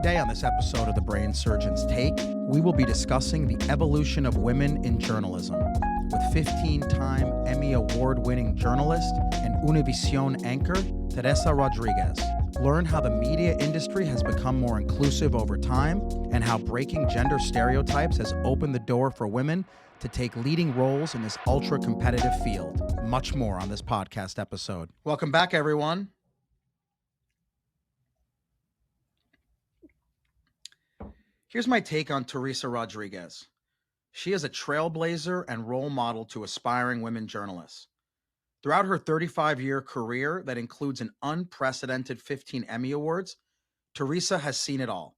Today on this episode of The Brain Surgeon's Take, we will be discussing the evolution of women in journalism with 15-time Emmy Award-winning journalist and Univision anchor, Teresa Rodríguez. Learn how the media industry has become more inclusive over time and how breaking gender stereotypes has opened the door for women to take leading roles in this ultra-competitive field. Much more on this podcast episode. Welcome back, everyone. Here's my take on Teresa Rodríguez. She is a trailblazer and role model to aspiring women journalists. Throughout her 35-year career that includes an unprecedented 15 Emmy Awards, Teresa has seen it all.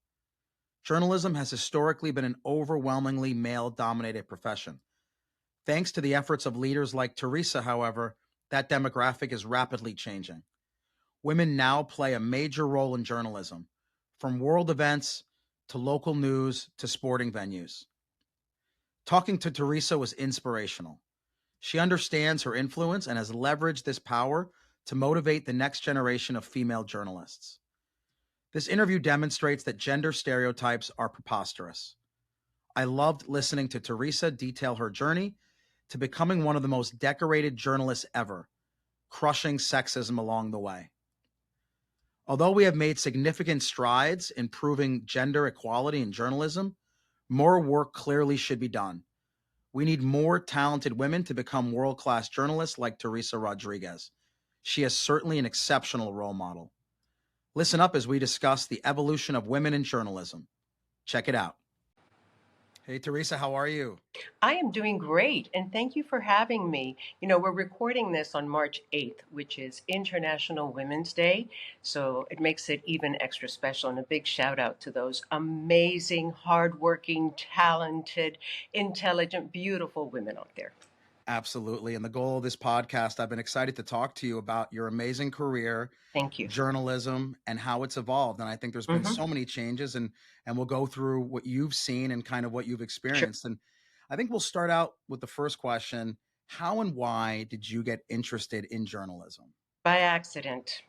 Journalism has historically been an overwhelmingly male-dominated profession. Thanks to the efforts of leaders like Teresa, however, that demographic is rapidly changing. Women now play a major role in journalism, from world events to local news to sporting venues. Talking to Teresa was inspirational. She understands her influence and has leveraged this power to motivate the next generation of female journalists. This interview demonstrates that gender stereotypes are preposterous. I loved listening to Teresa detail her journey to becoming one of the most decorated journalists ever, crushing sexism along the way. Although we have made significant strides in proving gender equality in journalism, more work clearly should be done. We need more talented women to become world-class journalists like Teresa Rodríguez. She is certainly an exceptional role model. Listen up as we discuss the evolution of women in journalism. Check it out. Hey, Teresa, how are you? I am doing great, and thank you for having me. We're recording this on March 8th, which is International Women's Day, so it makes it even extra special, and a big shout out to those amazing, hardworking, talented, intelligent, beautiful women out there. Absolutely. And the goal of this podcast, I've been excited to talk to you about your amazing career, Thank you. journalism, and how it's evolved. And I think there's been so many changes, and we'll go through what you've seen and kind of what you've experienced. Sure. And I think we'll start out with the first question. How and why did you get interested in journalism? By accident.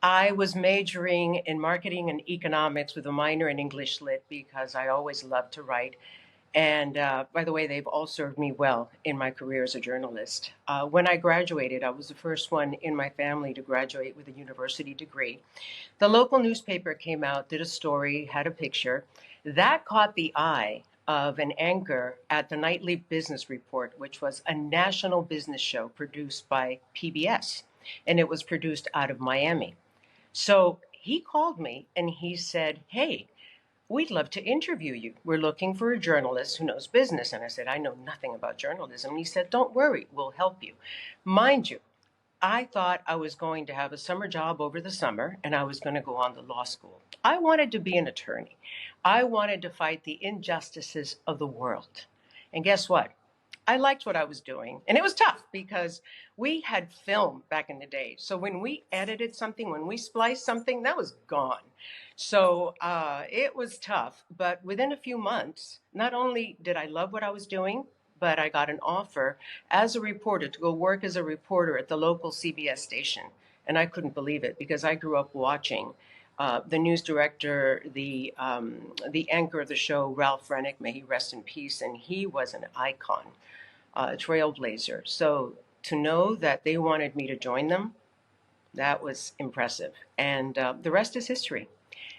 I was majoring in marketing and economics with a minor in English Lit because I always loved to write. And by the way, they've all served me well in my career as a journalist. When I graduated, I was the first one in my family to graduate with a university degree. The local newspaper came out, did a story, had a picture. That caught the eye of an anchor at the Nightly Business Report, which was a national business show produced by PBS. And it was produced out of Miami. So he called me and he said, "Hey, we'd love to interview you. We're looking for a journalist who knows business." And I said, "I know nothing about journalism." And he said, "Don't worry, we'll help you." Mind you, I thought I was going to have a summer job over the summer and I was going to go on to law school. I wanted to be an attorney. I wanted to fight the injustices of the world. And guess what? I liked what I was doing. And it was tough because we had film back in the day. So when we edited something, when we spliced something, that was gone. So it was tough. But within a few months, not only did I love what I was doing, but I got an offer as a reporter to go work as a reporter at the local CBS station. And I couldn't believe it because I grew up watching the news director, the anchor of the show, Ralph Rennick, may he rest in peace, and he was an icon, a trailblazer. So to know that they wanted me to join them, that was impressive. And the rest is history.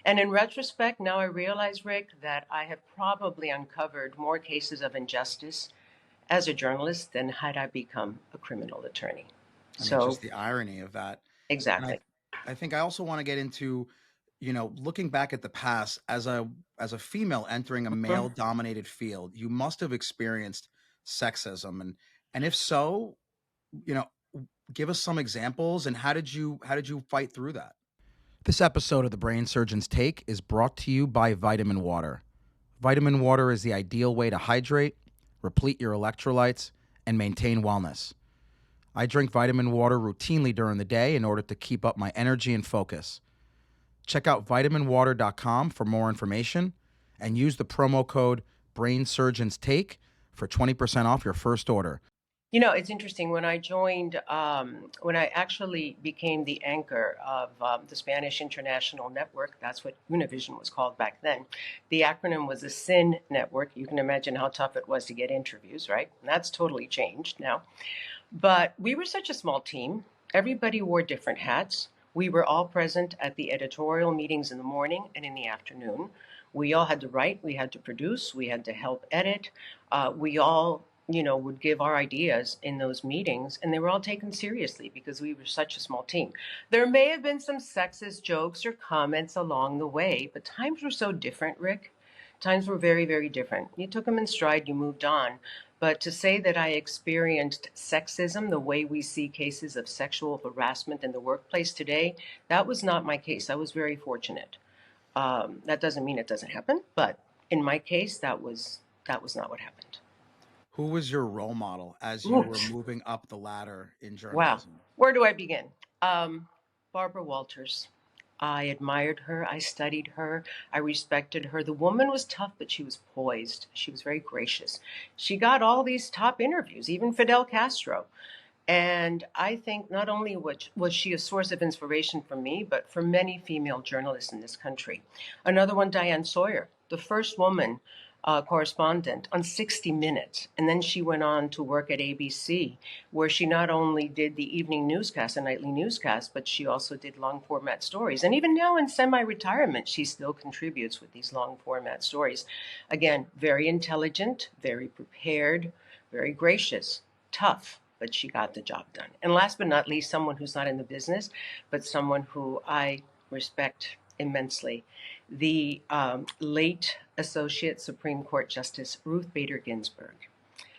And in retrospect, now I realize, Rick, that I have probably uncovered more cases of injustice as a journalist than had I become a criminal attorney. So just the irony of that. Exactly. I think I also want to get into, looking back at the past as a female entering a male-dominated field, you must have experienced sexism, and if so, give us some examples, and how did you fight through that? This episode of The Brain Surgeon's Take is brought to you by Vitamin Water. Vitamin Water is the ideal way to hydrate, replete your electrolytes, and maintain wellness. I drink vitamin water routinely during the day in order to keep up my energy and focus. Check out vitaminwater.com for more information and use the promo code BrainSurgeonsTake for 20% off your first order. You know, it's interesting. When I joined, when I actually became the anchor of the Spanish International Network, that's what Univision was called back then. The acronym was the SIN Network. You can imagine how tough it was to get interviews, right? And that's totally changed now. But we were such a small team. Everybody wore different hats. We were all present at the editorial meetings in the morning and in the afternoon. We all had to write, we had to produce, we had to help edit. We all, would give our ideas in those meetings, and they were all taken seriously because we were such a small team. There may have been some sexist jokes or comments along the way, but times were so different, Rick. Times were very, very different. You took them in stride, you moved on. But to say that I experienced sexism the way we see cases of sexual harassment in the workplace today, that was not my case. I was very fortunate. That doesn't mean it doesn't happen, but in my case, that was not what happened. Who was your role model as you Ooh, were moving up the ladder in wow. journalism? Where do I begin? Barbara Walters. I admired her. I studied her. I respected her. The woman was tough, but she was poised. She was very gracious. She got all these top interviews, even Fidel Castro. And I think not only was she a source of inspiration for me, but for many female journalists in this country. Another one, Diane Sawyer, the first woman correspondent on 60 Minutes. And then she went on to work at ABC, where she not only did the evening newscast, a nightly newscast, but she also did long format stories. And even now in semi retirement, she still contributes with these long format stories. Again, very intelligent, very prepared, very gracious, tough, but she got the job done. And last but not least, someone who's not in the business, but someone who I respect immensely, the late Associate Supreme Court Justice Ruth Bader Ginsburg.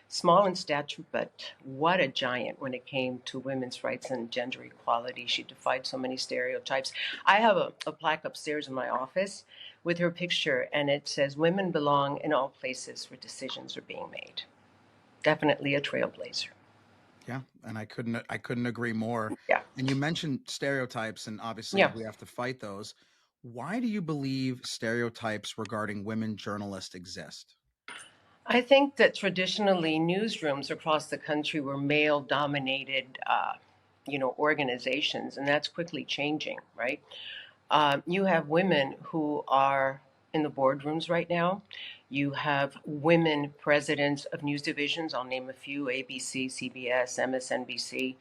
Small in stature, but what a giant when it came to women's rights and gender equality. She defied so many stereotypes. I have a plaque upstairs in my office with her picture, and it says, "Women belong in all places where decisions are being made." Definitely a trailblazer. Yeah, and I couldn't agree more. Yeah. And you mentioned stereotypes, and obviously Yeah. we have to fight those. Why do you believe stereotypes regarding women journalists exist? I think that traditionally newsrooms across the country were male dominated, organizations, and that's quickly changing, right? You have women who are in the boardrooms right now. You have women presidents of news divisions. I'll name a few: ABC, CBS, MSNBC.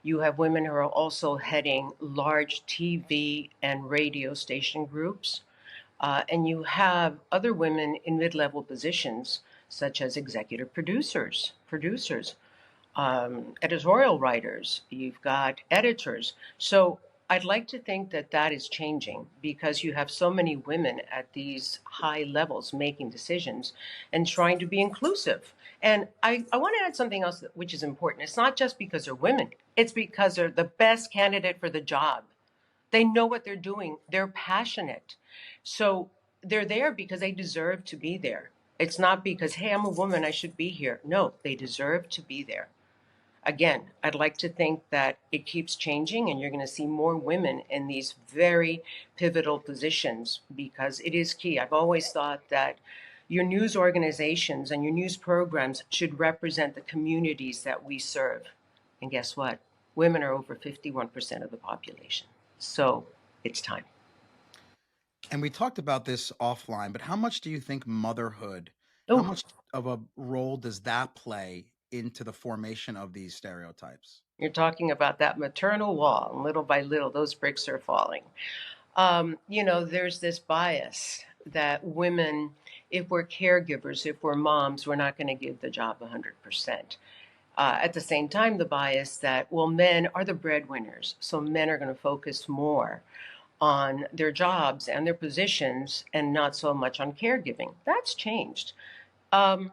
You have women who are also heading large TV and radio station groups. And you have other women in mid level positions, such as executive producers, editorial writers, you've got editors. So I'd like to think that that is changing because you have so many women at these high levels making decisions and trying to be inclusive. And I want to add something else which is important. It's not just because they're women, it's because they're the best candidate for the job. They know what they're doing, they're passionate. So they're there because they deserve to be there. It's not because, hey, I'm a woman, I should be here. No, they deserve to be there. Again, I'd like to think that it keeps changing and you're going to see more women in these very pivotal positions because it is key. I've always thought that your news organizations and your news programs should represent the communities that we serve. And guess what? Women are over 51% of the population. So it's time. And we talked about this offline, but how much do you think motherhood, how Oh, much of a role does that play into the formation of these stereotypes? you're talking about that maternal wall, and little by little, those bricks are falling. There's this bias that women, if we're caregivers, if we're moms, we're not going to give the job 100%. At the same time, the bias that, well, men are the breadwinners, so men are going to focus more on their jobs and their positions and not so much on caregiving. That's changed. Um,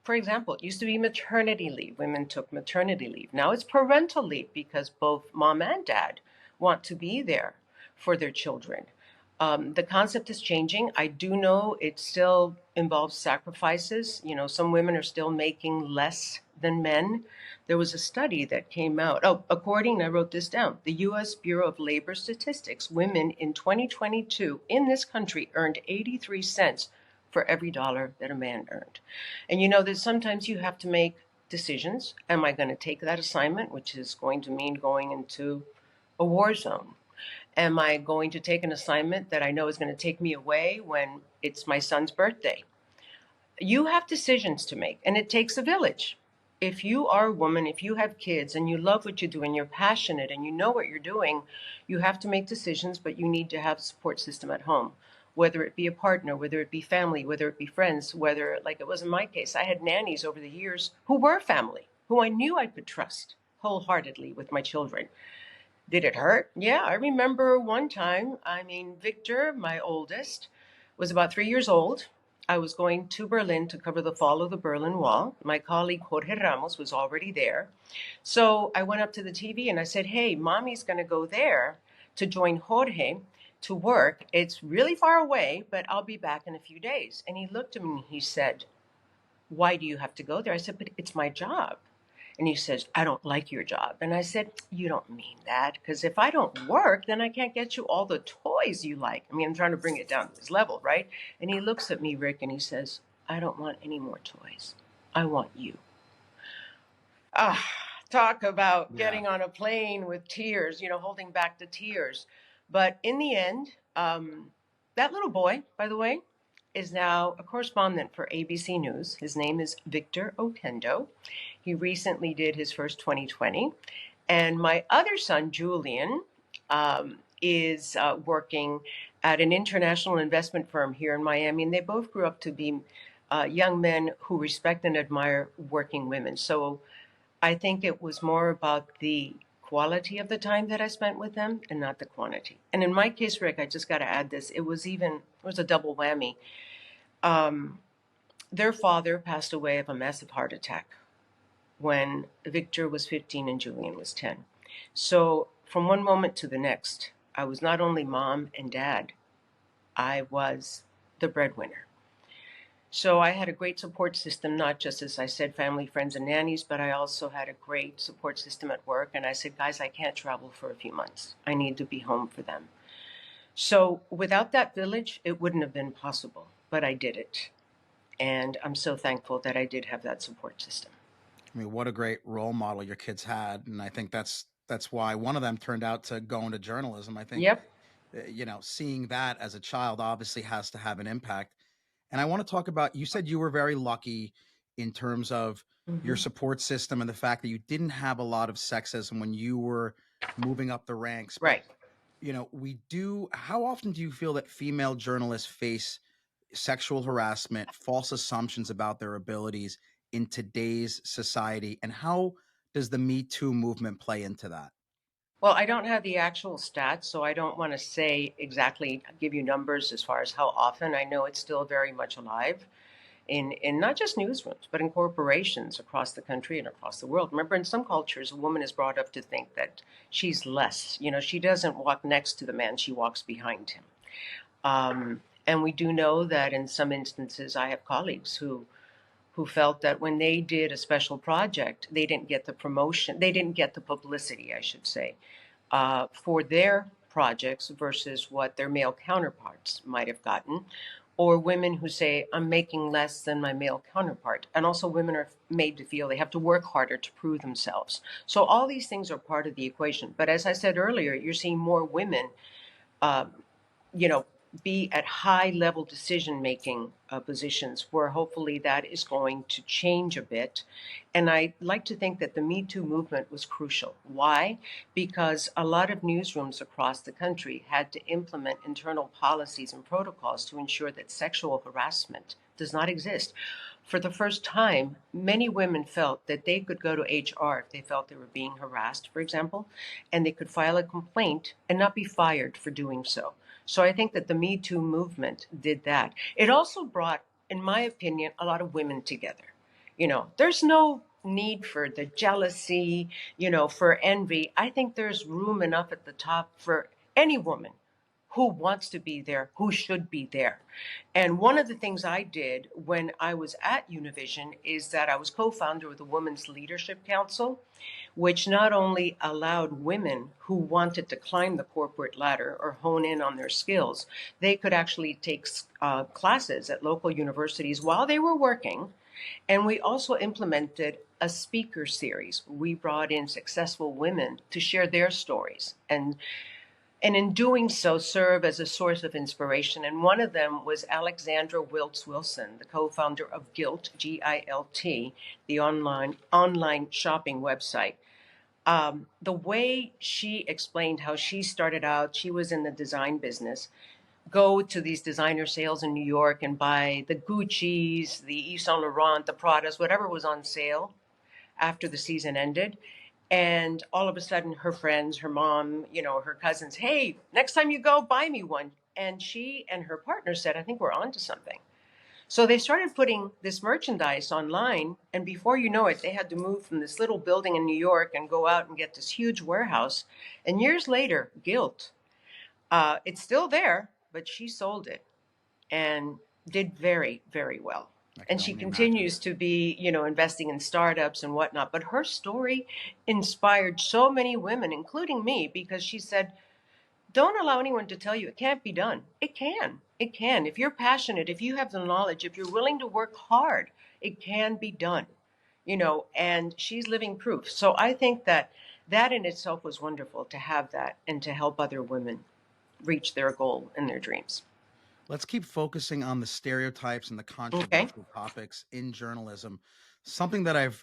for example, it used to be maternity leave. Women took maternity leave. Now it's parental leave because both mom and dad want to be there for their children. The concept is changing. I do know it still involves sacrifices. Some women are still making less than men. There was a study that came out. Oh, I wrote this down, the U.S. Bureau of Labor Statistics, women in 2022 in this country earned 83 cents for every dollar that a man earned. And that sometimes you have to make decisions. Am I going to take that assignment, which is going to mean going into a war zone? Am I going to take an assignment that I know is going to take me away when it's my son's birthday? You have decisions to make, and it takes a village. If you are a woman, if you have kids and you love what you do and you're passionate and you know what you're doing, you have to make decisions, but you need to have a support system at home, whether it be a partner, whether it be family, whether it be friends, whether, like it was in my case, I had nannies over the years who were family, who I knew I could trust wholeheartedly with my children. Did it hurt? Yeah, I remember one time, Victor, my oldest, was about 3 years old. I was going to Berlin to cover the fall of the Berlin Wall. My colleague Jorge Ramos was already there. So I went up to the TV and I said, hey, mommy's going to go there to join Jorge to work. It's really far away, but I'll be back in a few days. And he looked at me and he said, why do you have to go there? I said, but it's my job. And he says, I don't like your job. And I said, you don't mean that, because if I don't work, then I can't get you all the toys you like. I'm trying to bring it down to this level, right? And he looks at me, Rick, and he says, I don't want any more toys. I want you. Talk about getting on a plane with tears, holding back the tears. But in the end, that little boy, by the way, is now a correspondent for ABC News. His name is Victor Otendo. He recently did his first 2020. And my other son, Julian, is working at an international investment firm here in Miami. And they both grew up to be young men who respect and admire working women. So I think it was more about the quality of the time that I spent with them and not the quantity. And in my case, Rick, I just got to add this. It was a double whammy. Their father passed away of a massive heart attack when Victor was 15 and Julian was 10. So from one moment to the next, I was not only mom and dad, I was the breadwinner. So I had a great support system, not just, as I said, family, friends, and nannies, but I also had a great support system at work. And I said, guys, I can't travel for a few months. I need to be home for them. So without that village, it wouldn't have been possible, but I did it. And I'm so thankful that I did have that support system. What a great role model your kids had. And I think that's why one of them turned out to go into journalism. I think, Yep. Seeing that as a child obviously has to have an impact. And I want to talk about, you said you were very lucky in terms of your support system and the fact that you didn't have a lot of sexism when you were moving up the ranks. Right. How often do you feel that female journalists face sexual harassment, false assumptions about their abilities in today's society? And how does the Me Too movement play into that? Well, I don't have the actual stats, so I don't want to say exactly, give you numbers as far as how often. I know it's still very much alive in not just newsrooms, but in corporations across the country and across the world. Remember, in some cultures, a woman is brought up to think that she's less. She doesn't walk next to the man, she walks behind him. And we do know that in some instances, I have colleagues who felt that when they did a special project, they didn't get the promotion, they didn't get the publicity, I should say, for their projects versus what their male counterparts might have gotten. Or women who say, I'm making less than my male counterpart. And also women are made to feel they have to work harder to prove themselves. So all these things are part of the equation. But as I said earlier, you're seeing more women, be at high level decision making positions where hopefully that is going to change a bit. And I like to think that the Me Too movement was crucial. Why? Because a lot of newsrooms across the country had to implement internal policies and protocols to ensure that sexual harassment does not exist. For the first time, many women felt that they could go to HR if they felt they were being harassed, for example, and they could file a complaint and not be fired for doing so. So I think that the Me Too movement did that. It also brought, in my opinion, a lot of women together. There's no need for the jealousy, for envy. I think there's room enough at the top for any woman who wants to be there, who should be there. And one of the things I did when I was at Univision is that I was co-founder of the Women's Leadership Council, which not only allowed women who wanted to climb the corporate ladder or hone in on their skills, they could actually take classes at local universities while they were working And we also implemented a speaker series. We brought in successful women to share their stories and in doing so serve as a source of inspiration. And one of them was Alexandra Wilkes Wilson, the co-founder of Gilt, G-I-L-T, the online shopping website. The way she explained how she started out, she was in the design business, go to these designer sales in New York and buy the Gucci's, the Yves Saint Laurent, the Pradas, whatever was on sale after the season ended. And all of a sudden, her friends, her mom, her cousins, hey, next time you go, buy me one. And she and her partner said, I think we're onto something. So they started putting this merchandise online. And before you know it, they had to move from this little building in New York and go out and get this huge warehouse. And years later, Gilt, it's still there, but she sold it and did very, very well. And she continues to be, investing in startups and whatnot. But her story inspired so many women, including me, because she said, don't allow anyone to tell you it can't be done. It can. It can. If you're passionate, if you have the knowledge, if you're willing to work hard, it can be done. And she's living proof. So I think that in itself was wonderful to have that and to help other women reach their goal and their dreams. Let's keep focusing on the stereotypes and the controversial topics in journalism. Something that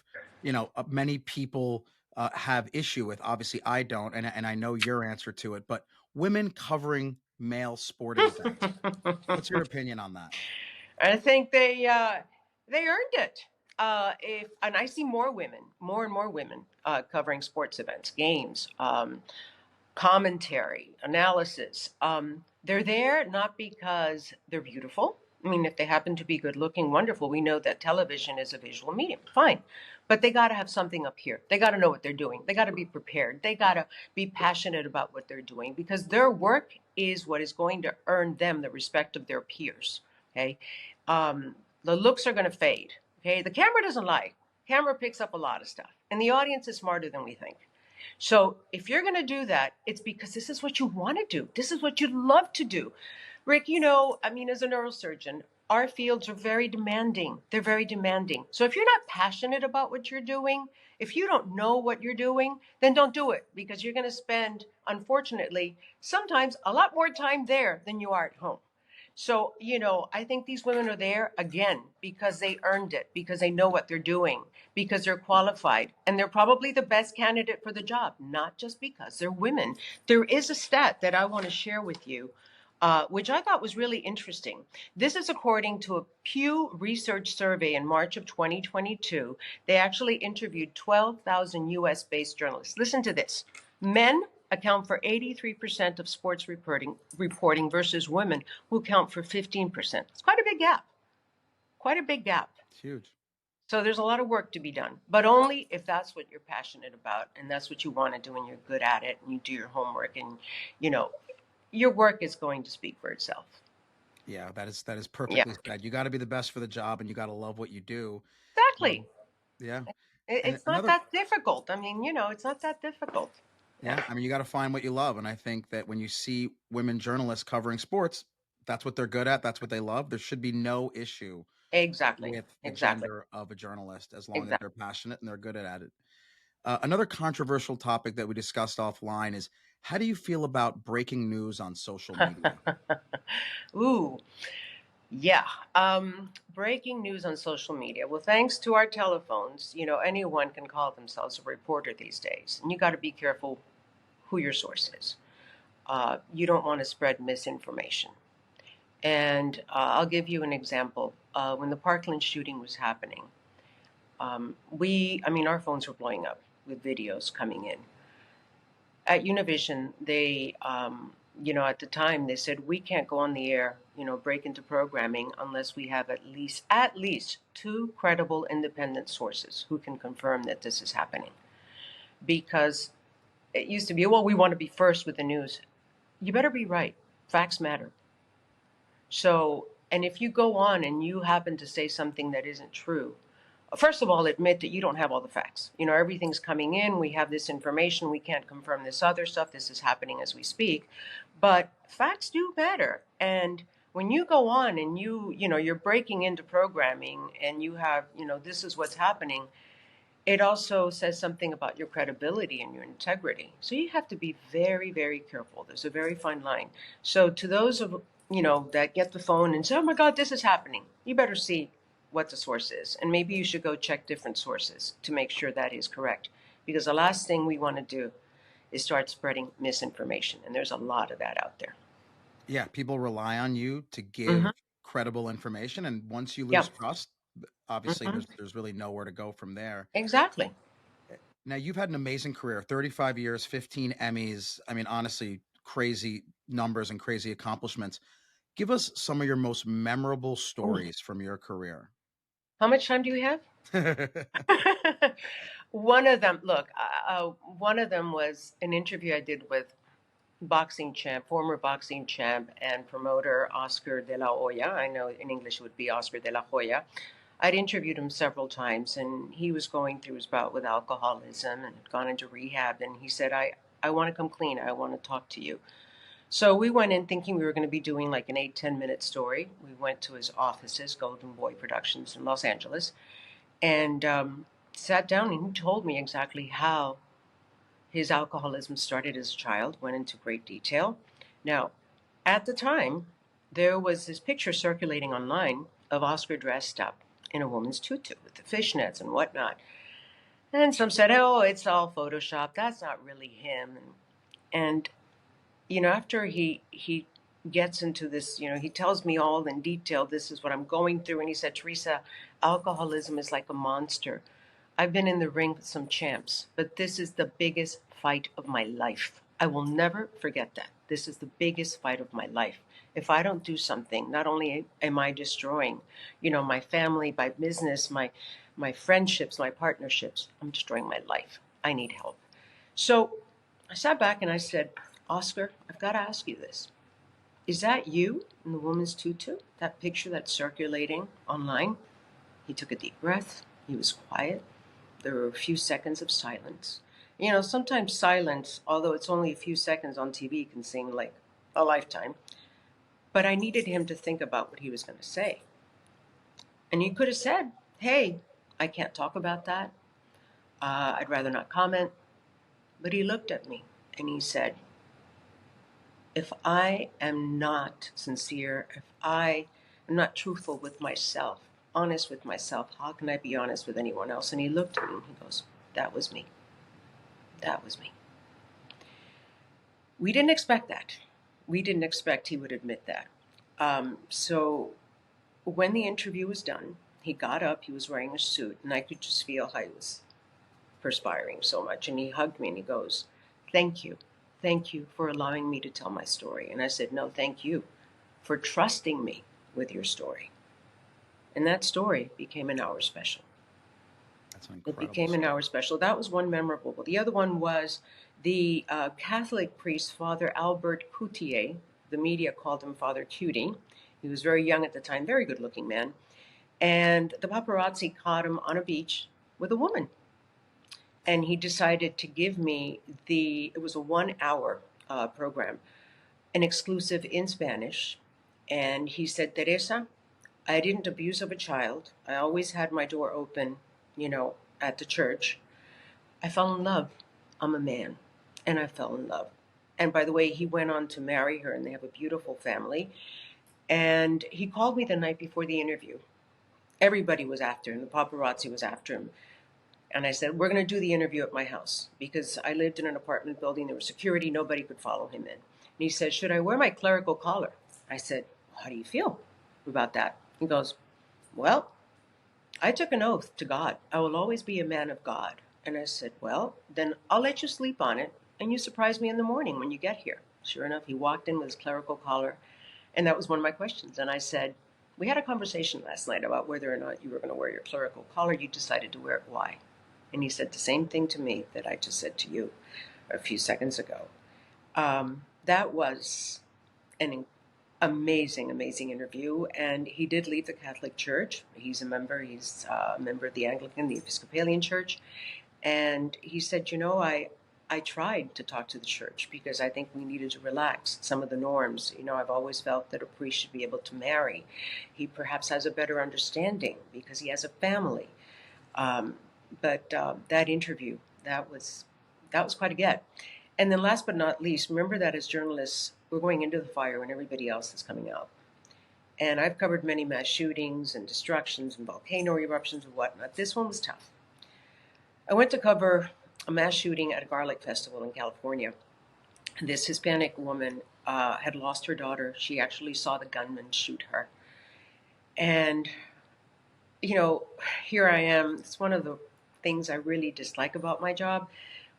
many people have issue with. Obviously, I don't, and I know your answer to it. But women covering male sporting events. What's your opinion on that? I think they earned it. And I see more and more women covering sports events, games, commentary, analysis. They're there not because they're beautiful. I mean, if they happen to be good looking, wonderful. We know that television is a visual medium. Fine. But they got to have something up here. They got to know what they're doing. They got to be prepared. They got to be passionate about what they're doing because their work is what is going to earn them the respect of their peers. Okay. The looks are going to fade. Okay. The camera doesn't lie. Camera picks up a lot of stuff. And the audience is smarter than we think. So if you're going to do that, it's because this is what you want to do. This is what you love to do. Rick, as a neurosurgeon, our fields are very demanding. They're very demanding. So if you're not passionate about what you're doing, if you don't know what you're doing, then don't do it because you're going to spend, unfortunately, sometimes a lot more time there than you are at home. So, I think these women are there, again, because they earned it, because they know what they're doing, because they're qualified, and they're probably the best candidate for the job, not just because they're women. There is a stat that I want to share with you, which I thought was really interesting. This is according to a Pew Research survey in March of 2022. They actually interviewed 12,000 U.S.-based journalists. Listen to this. Men account for 83% of sports reporting versus women who account for 15%. It's quite a big gap. Quite a big gap. It's huge. So there's a lot of work to be done, but only if that's what you're passionate about and that's what you want to do and you're good at it and you do your homework and, your work is going to speak for itself. Yeah, that is perfectly said. You got to be the best for the job and you got to love what you do. Exactly. Yeah. It's not that difficult. It's not that difficult. Yeah. You got to find what you love. And I think that when you see women journalists covering sports, that's what they're good at. That's what they love. There should be no issue with the gender of a journalist as long as they're passionate and they're good at it. Another controversial topic that we discussed offline is how do you feel about breaking news on social media? Ooh, yeah. Breaking news on social media. Well, thanks to our telephones, anyone can call themselves a reporter these days. And you got to be careful who your source is. You don't want to spread misinformation. And I'll give you an example. When the Parkland shooting was happening, our phones were blowing up with videos coming in. At Univision, they, at the time, they said, we can't go on the air, break into programming unless we have at least two credible independent sources who can confirm that this is happening. Because it used to be, well, we want to be first with the news. You better be right. Facts matter. So, and if you go on and you happen to say something that isn't true, first of all, admit that you don't have all the facts. Everything's coming in. We have this information. We can't confirm this other stuff. This is happening as we speak. But facts do matter. And when you go on and you're breaking into programming and you have, this is what's happening, it also says something about your credibility and your integrity. So you have to be very, very careful. There's a very fine line. So to those of that get the phone and say, "Oh my God, this is happening," you better see what the source is, and maybe you should go check different sources to make sure that is correct. Because the last thing we want to do is start spreading misinformation, and there's a lot of that out there. Yeah, people rely on you to give Hmm. credible information, and once you Yeah. lose trust, obviously Hmm. there's really nowhere to go from there. Exactly. Now, you've had an amazing career, 35 years, 15 Emmys. I mean, honestly, crazy numbers and crazy accomplishments. Give us some of your most memorable Ooh. stories from your career. How much time do you have? One of them, look, one of them was an interview I did with boxing champ, former boxing champ and promoter Oscar de la Hoya. I know in English it would be Oscar de la Hoya. I'd interviewed him several times, and he was going through his bout with alcoholism and had gone into rehab. And he said, I want to come clean. I want to talk to you. So we went in thinking we were going to be doing like an 8-10 minute story. We went to his offices, Golden Boy Productions in Los Angeles, and sat down, and he told me exactly how his alcoholism started as a child, went into great detail. Now, at the time, there was this picture circulating online of Oscar dressed up in a woman's tutu with the fishnets and whatnot. And some said, "Oh, it's all Photoshop. That's not really him." And after he gets into this, he tells me all in detail. This is what I'm going through, and he said, "Teresa, alcoholism is like a monster. I've been in the ring with some champs, but this is the biggest fight of my life. I will never forget that. This is the biggest fight of my life. If I don't do something, not only am I destroying, my family, my business, my friendships, my partnerships, I'm destroying my life. I need help." So I sat back and I said, "Oscar, I've got to ask you this. Is that you in the woman's tutu? That picture that's circulating online?" He took a deep breath. He was quiet. There were a few seconds of silence. Sometimes silence, although it's only a few seconds on TV, can seem like a lifetime. But I needed him to think about what he was going to say. And he could have said, "Hey, I can't talk about that. I'd rather not comment." But he looked at me and he said, "If I am not sincere, if I am not truthful with myself, honest with myself, how can I be honest with anyone else?" And he looked at me and he goes, "That was me. That was me." We didn't expect that. We didn't expect he would admit that. So when the interview was done, he got up, he was wearing a suit, and I could just feel how he was perspiring so much. And he hugged me and he goes, "Thank you. Thank you for allowing me to tell my story." And I said, "No, thank you for trusting me with your story." And that story became an hour special. That's an It incredible became an story. hour special. That was one memorable. The other one was the Catholic priest, Father Albert Coutier. The media called him Father Cutie. He was very young at the time, very good looking man. And the paparazzi caught him on a beach with a woman. And he decided to give me it was a 1 hour program, an exclusive in Spanish. And he said, "Teresa, I didn't abuse of a child. I always had my door open, at the church. I fell in love. I'm a man, and I fell in love." And by the way, he went on to marry her, and they have a beautiful family. And he called me the night before the interview. Everybody was after him. The paparazzi was after him. And I said, "We're going to do the interview at my house," because I lived in an apartment building. There was security. Nobody could follow him in. And he said, "Should I wear my clerical collar?" I said, "How do you feel about that?" He goes, "Well, I took an oath to God. I will always be a man of God." And I said, "Well, then I'll let you sleep on it, and you surprise me in the morning when you get here." Sure enough, he walked in with his clerical collar, and that was one of my questions. And I said, "We had a conversation last night about whether or not you were going to wear your clerical collar. You decided to wear it. Why?" And he said the same thing to me that I just said to you a few seconds ago. That was an amazing, amazing interview. And he did leave the Catholic Church. He's a member. He's a member of the Anglican, the Episcopalian Church. And he said, I tried to talk to the church because I think we needed to relax some of the norms. I've always felt that a priest should be able to marry. He perhaps has a better understanding because he has a family. Um, but that interview, that was quite a get. And then last but not least, remember that as journalists, we're going into the fire when everybody else is coming out. And I've covered many mass shootings and destructions and volcano eruptions and whatnot. This one was tough. I went to cover a mass shooting at a garlic festival in California. This Hispanic woman had lost her daughter. She actually saw the gunman shoot her. And, here I am. It's one of the things I really dislike about my job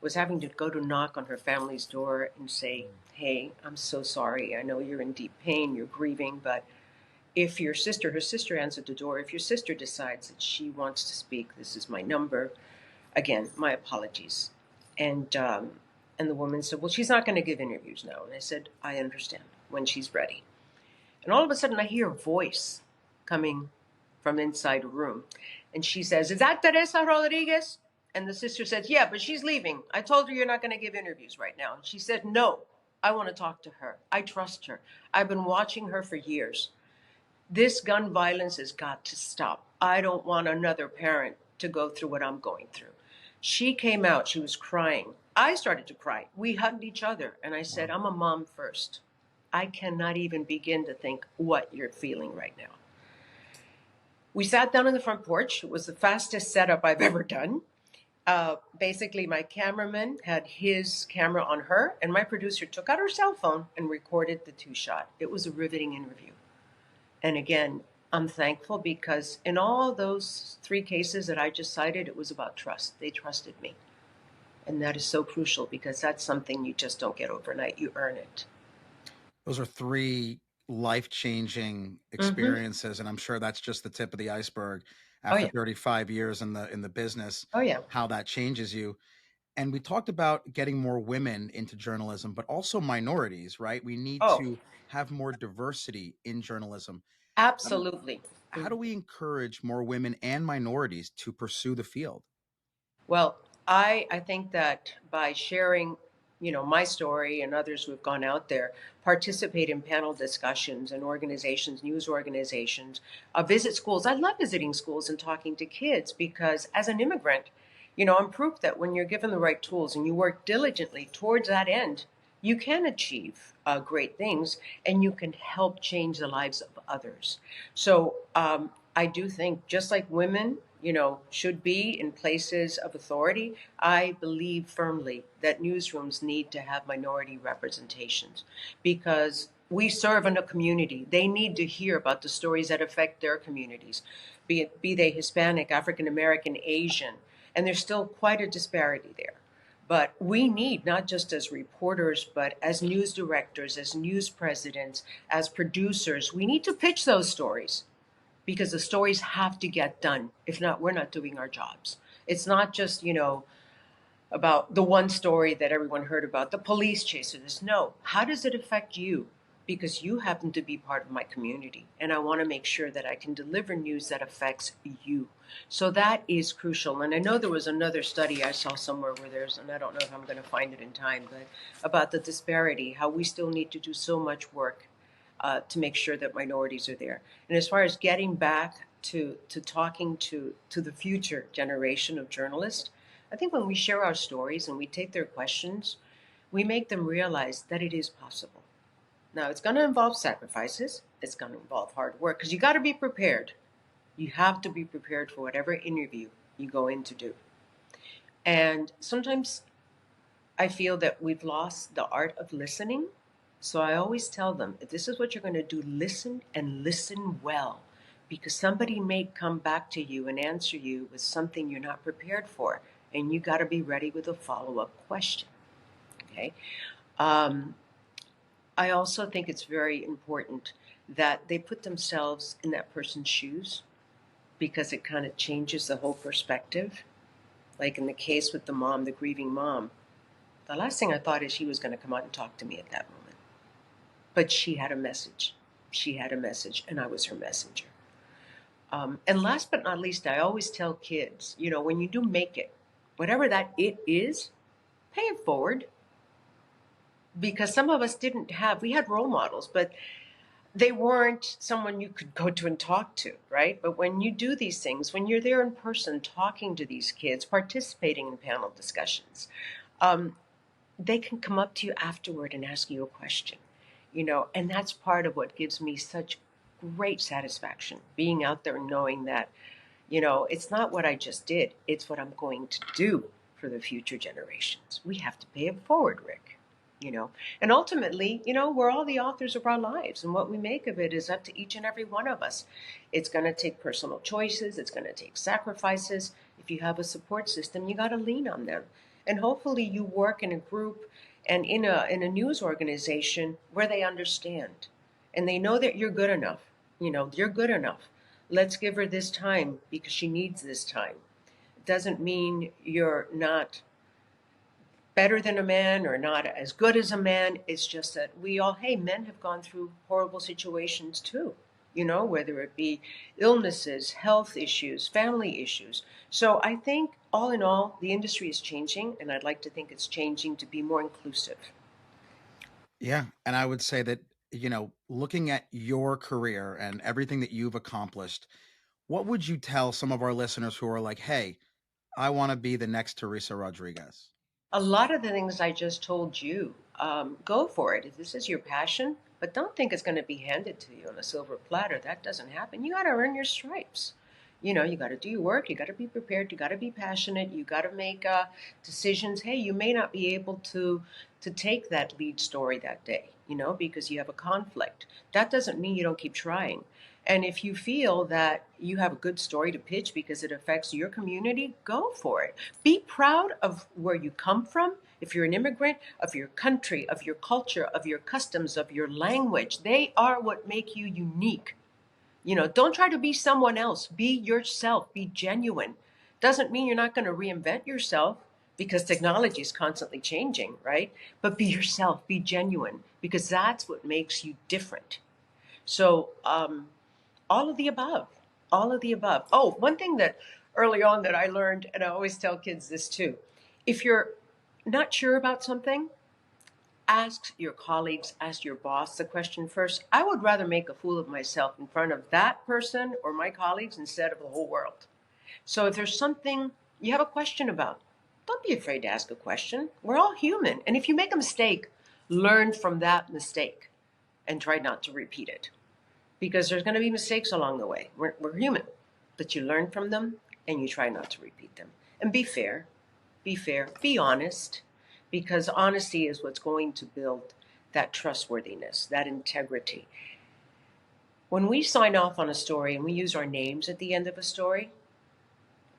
was having to go to knock on her family's door and say, hey, I'm so sorry. I know you're in deep pain, you're grieving, but if her sister answered the door, if your sister decides that she wants to speak, this is my number. Again, my apologies. And the woman said, well, she's not going to give interviews now. And I said, I understand, when she's ready. And all of a sudden I hear a voice coming from inside a room. And she says, is that Teresa Rodríguez? And the sister says, yeah, but she's leaving. I told her you're not going to give interviews right now. And she said, no, I want to talk to her. I trust her. I've been watching her for years. This gun violence has got to stop. I don't want another parent to go through what I'm going through. She came out. She was crying. I started to cry. We hugged each other. And I said, I'm a mom first. I cannot even begin to think what you're feeling right now. We sat down on the front porch. It was the fastest setup I've ever done. Basically, my cameraman had his camera on her, and my producer took out her cell phone and recorded the two-shot. It was a riveting interview. And again, I'm thankful because in all those 3 cases that I just cited, it was about trust. They trusted me. And that is so crucial because that's something you just don't get overnight. You earn it. Those are 3 life-changing experiences, and I'm sure that's just the tip of the iceberg Oh, after yeah. 35 years in the business, Oh, yeah. how that changes you. And we talked about getting more women into journalism, but also minorities, right? We need Oh, to have more diversity in journalism. How do, absolutely. how do we encourage more women and minorities to pursue the field? Well, I think that by sharing, my story and others who have gone out there, participate in panel discussions and organizations, news organizations, visit schools. I love visiting schools and talking to kids because as an immigrant, I'm proof that when you're given the right tools and you work diligently towards that end, you can achieve great things and you can help change the lives of others. So I do think just like women, should be in places of authority, I believe firmly that newsrooms need to have minority representations because we serve in a community. They need to hear about the stories that affect their communities, be they Hispanic, African American, Asian, and there's still quite a disparity there. But we need, not just as reporters, but as news directors, as news presidents, as producers, we need to pitch those stories because the stories have to get done. If not, we're not doing our jobs. It's not just, about the one story that everyone heard about, the police chaser. This. No, how does it affect you? Because you happen to be part of my community, and I want to make sure that I can deliver news that affects you. So that is crucial. And I know there was another study I saw somewhere where and I don't know if I'm going to find it in time, but about the disparity, how we still need to do so much work to make sure that minorities are there. And as far as getting back to talking to the future generation of journalists, I think when we share our stories and we take their questions, we make them realize that it is possible. Now, it's going to involve sacrifices. It's going to involve hard work because you got to be prepared. You have to be prepared for whatever interview you go in to do. And sometimes I feel that we've lost the art of listening. So I always tell them, if this is what you're going to do, listen and listen well, because somebody may come back to you and answer you with something you're not prepared for, and you got to be ready with a follow-up question. Okay. I also think it's very important that they put themselves in that person's shoes because it kind of changes the whole perspective. Like in the case with the mom, the grieving mom, the last thing I thought is she was going to come out and talk to me at that moment. But she had a message. She had a message, and I was her messenger. And last but not least, I always tell kids, when you do make it, whatever that it is, Pay it forward, because some of us didn't have, we had role models, but they weren't someone you could go to and talk to, right? But when you do these things, when you're there in person talking to these kids, participating in panel discussions, um, they can come up to you afterward and ask you a question, and that's part of what gives me such great satisfaction, being out there knowing that, it's not what I just did, it's what I'm going to do for the future generations. We have to pay it forward, Rick. You know, and ultimately, we're all the authors of our lives, and what we make of it is up to each and every one of us. It's going to take personal choices, it's going to take sacrifices. If you have a support system, you got to lean on them. And hopefully, you work in a group and in a news organization where they understand and they know that you're good enough. You're good enough. Let's give her this time because she needs this time. It doesn't mean you're not better than a man or not as good as a man. It's just that hey, men have gone through horrible situations too, whether it be illnesses, health issues, family issues. So I think all in all, the industry is changing, and I'd like to think it's changing to be more inclusive. Yeah. And I would say that, looking at your career and everything that you've accomplished, what would you tell some of our listeners who are like, hey, I want to be the next Teresa Rodriguez? A lot of the things I just told you, go for it. If this is your passion, but don't think it's going to be handed to you on a silver platter. That doesn't happen. You got to earn your stripes. You got to do your work. You got to be prepared. You got to be passionate. You got to make decisions. Hey, you may not be able to take that lead story that day, because you have a conflict. That doesn't mean you don't keep trying. And if you feel that you have a good story to pitch because it affects your community, go for it. Be proud of where you come from. If you're an immigrant, of your country, of your culture, of your customs, of your language, they are what make you unique. Don't try to be someone else. Be yourself. Be genuine. Doesn't mean you're not going to reinvent yourself because technology is constantly changing, right? But be yourself. Be genuine because that's what makes you different. So, all of the above. All of the above. Oh, one thing that early on that I learned, and I always tell kids this too, if you're not sure about something, ask your colleagues, ask your boss the question first. I would rather make a fool of myself in front of that person or my colleagues instead of the whole world. So if there's something you have a question about, don't be afraid to ask a question. We're all human. And if you make a mistake, learn from that mistake and try not to repeat it, because there's going to be mistakes along the way. We're human, but you learn from them and you try not to repeat them. And be fair, be honest, because honesty is what's going to build that trustworthiness, that integrity. When we sign off on a story and we use our names at the end of a story,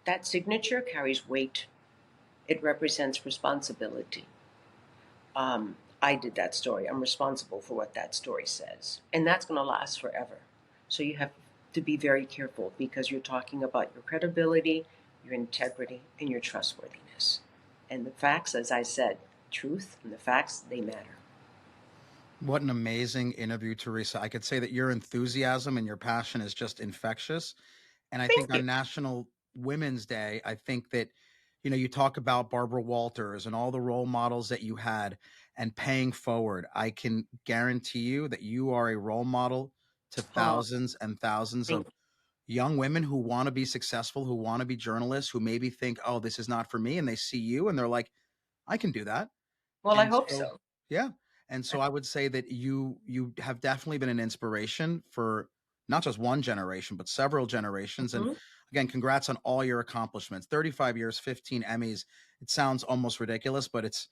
that signature carries weight. It represents responsibility. I did that story. I'm responsible for what that story says. And that's going to last forever. So you have to be very careful because you're talking about your credibility, your integrity, and your trustworthiness. And the facts, as I said, truth and the facts, they matter. What an amazing interview, Teresa. I could say that your enthusiasm and your passion is just infectious. And I think Thank you. on National Women's Day, I think that, you talk about Barbara Walters and all the role models that you had and paying forward. I can guarantee you that you are a role model to Oh, thousands and thousands thank of you. young women who want to be successful, who want to be journalists, who maybe think, oh, this is not for me. And they see you and they're like, I can do that. Well, I And hope so, so. yeah. And so I would say that you have definitely been an inspiration for not just one generation, but several generations. And Mhm. again, congrats on all your accomplishments. 35 years, 15 Emmys. It sounds almost ridiculous, but it's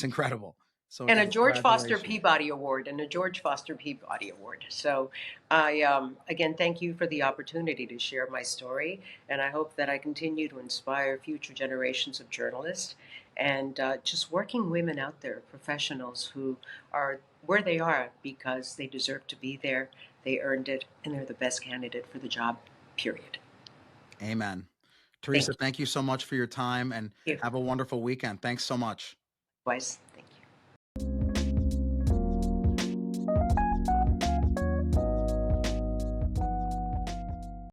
incredible. So And a again, George Foster congratulations. Peabody Award and a George Foster Peabody Award. So I, again, thank you for the opportunity to share my story. And I hope that I continue to inspire future generations of journalists and just working women out there, professionals who are where they are because they deserve to be there. They earned it and they're the best candidate for the job, period. Amen. Teresa, Thank thank you so much for your time and you. have a wonderful weekend. Thanks so much. Likewise.